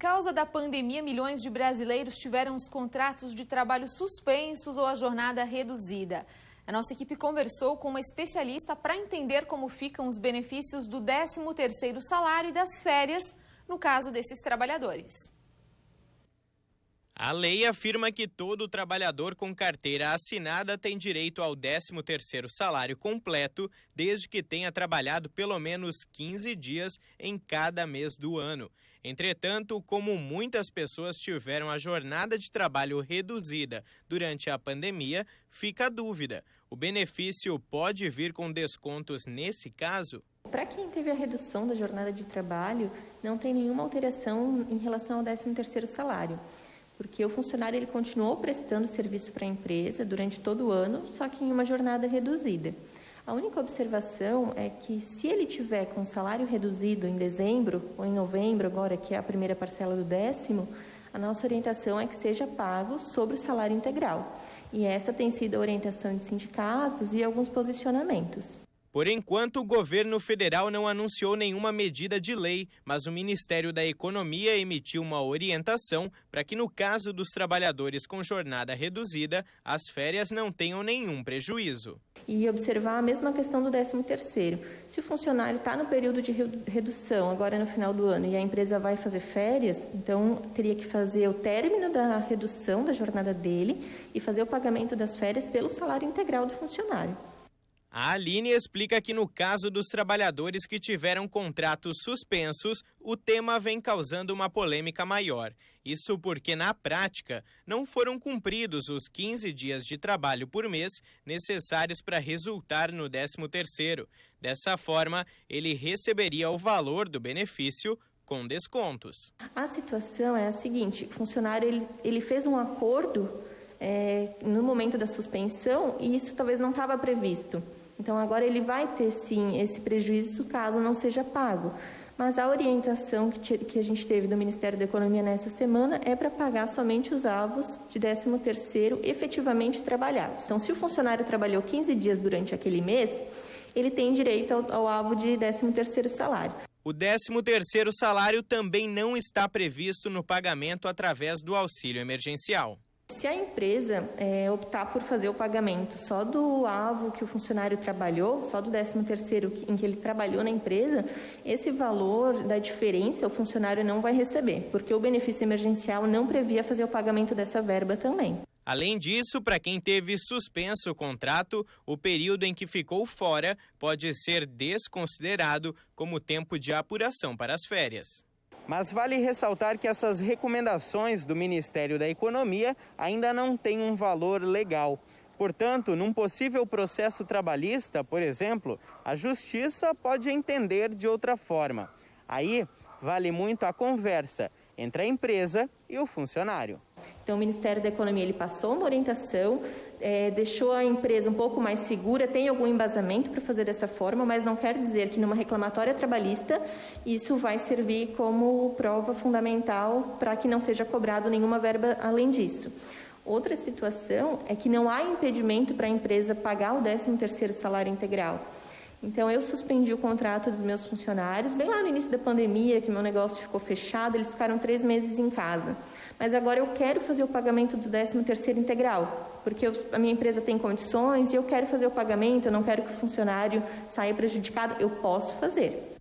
causa da pandemia, milhões de brasileiros tiveram os contratos de trabalho suspensos ou a jornada reduzida. A nossa equipe conversou com uma especialista para entender como ficam os benefícios do 13º salário e das férias, no caso desses trabalhadores. A lei afirma que todo trabalhador com carteira assinada tem direito ao 13º salário completo, desde que tenha trabalhado pelo menos 15 dias em cada mês do ano. Entretanto, como muitas pessoas tiveram a jornada de trabalho reduzida durante a pandemia, fica a dúvida: o benefício pode vir com descontos nesse caso? Para quem teve a redução da jornada de trabalho, não tem nenhuma alteração em relação ao 13º salário. Porque o funcionário ele continuou prestando serviço para a empresa durante todo o ano, só que em uma jornada reduzida. A única observação é que se ele tiver com salário reduzido em dezembro ou em novembro, agora que é a primeira parcela do 10º, a nossa orientação é que seja pago sobre o salário integral. E essa tem sido a orientação de sindicatos e alguns posicionamentos. Por enquanto, o governo federal não anunciou nenhuma medida de lei, mas o Ministério da Economia emitiu uma orientação para que, no caso dos trabalhadores com jornada reduzida, as férias não tenham nenhum prejuízo. E observar a mesma questão do 13º. Se o funcionário está no período de redução, agora no final do ano, e a empresa vai fazer férias, então teria que fazer o término da redução da jornada dele e fazer o pagamento das férias pelo salário integral do funcionário. A Aline explica que no caso dos trabalhadores que tiveram contratos suspensos, o tema vem causando uma polêmica maior. Isso porque, na prática, não foram cumpridos os 15 dias de trabalho por mês necessários para resultar no 13º. Dessa forma, ele receberia o valor do benefício com descontos. A situação é a seguinte: o funcionário ele fez um acordo no momento da suspensão e isso talvez não estava previsto. Então, agora ele vai ter, sim, esse prejuízo caso não seja pago. Mas a orientação que a gente teve do Ministério da Economia nessa semana é para pagar somente os avos de 13º efetivamente trabalhados. Então, se o funcionário trabalhou 15 dias durante aquele mês, ele tem direito ao avo de 13º salário. O 13º salário também não está previsto no pagamento através do auxílio emergencial. Se a empresa optar por fazer o pagamento só do avo que o funcionário trabalhou, só do 13º em que ele trabalhou na empresa, esse valor da diferença o funcionário não vai receber, porque o benefício emergencial não previa fazer o pagamento dessa verba também. Além disso, para quem teve suspenso o contrato, o período em que ficou fora pode ser desconsiderado como tempo de apuração para as férias. Mas vale ressaltar que essas recomendações do Ministério da Economia ainda não têm um valor legal. Portanto, num possível processo trabalhista, por exemplo, a Justiça pode entender de outra forma. Aí, vale muito a conversa entre a empresa e o funcionário. Então, o Ministério da Economia ele passou uma orientação, deixou a empresa um pouco mais segura, tem algum embasamento para fazer dessa forma, mas não quer dizer que numa reclamatória trabalhista isso vai servir como prova fundamental para que não seja cobrado nenhuma verba além disso. Outra situação é que não há impedimento para a empresa pagar o 13º salário integral. Então, eu suspendi o contrato dos meus funcionários, bem lá no início da pandemia, que meu negócio ficou fechado, eles ficaram 3 meses em casa. Mas agora eu quero fazer o pagamento do 13º integral, porque a minha empresa tem condições e eu quero fazer o pagamento, eu não quero que o funcionário saia prejudicado, eu posso fazer.